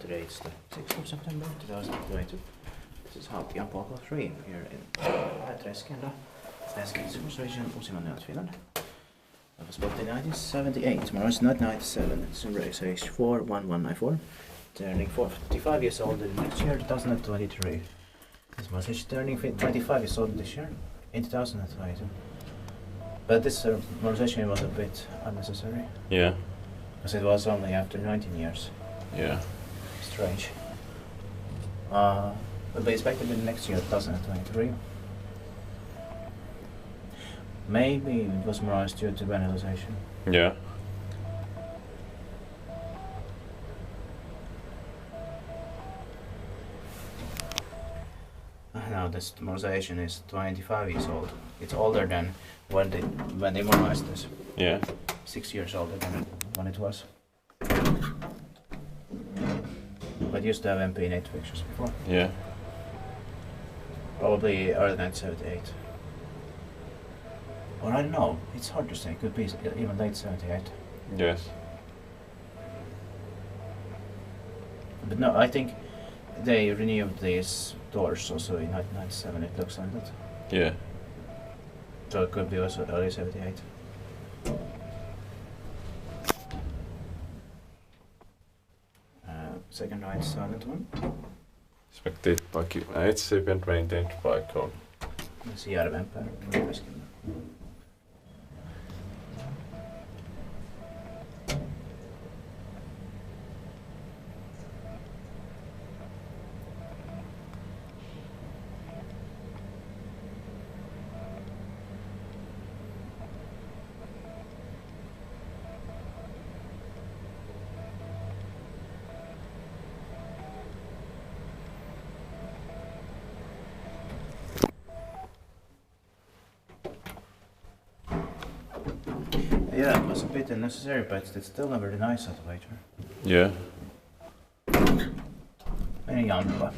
today it's the 6th of September 2022. This is Haltianpolku 3 here in Tresken, region of Finland. It was built in 1978, tomorrow is not 97, it's in race age 41194, turning 45 years old in next year, 2023. This message turning 25 years old this year, in 2022. But this modernization was a bit unnecessary. Yeah. Because it was only after 19 years. Yeah. Strange. But they expected it next year, 2023. Maybe it was more due to vandalization. Yeah. Now this modernization is 25 years old. It's older than when they modernized this. Yeah. 6 years older than when it was. But used to have MP8 pictures before. Yeah. Probably early 1978. Or I don't know, it's hard to say, could be even late 78. Yes. But no, I think they renewed these doors also in 1997, it looks like that. Yeah. So it could be also early 78. Second right silent one. Inspected by HCP and maintained by Kone. That's Järvenpää. Yeah, it was a bit unnecessary, but it's still a very nice elevator. Yeah. And a Jamppa.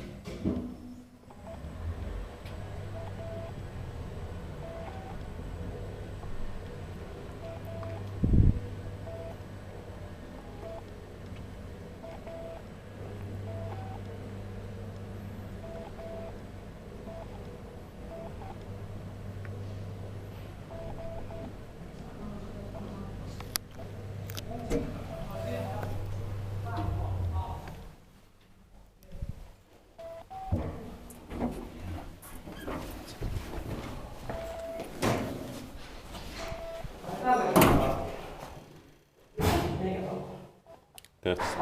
That's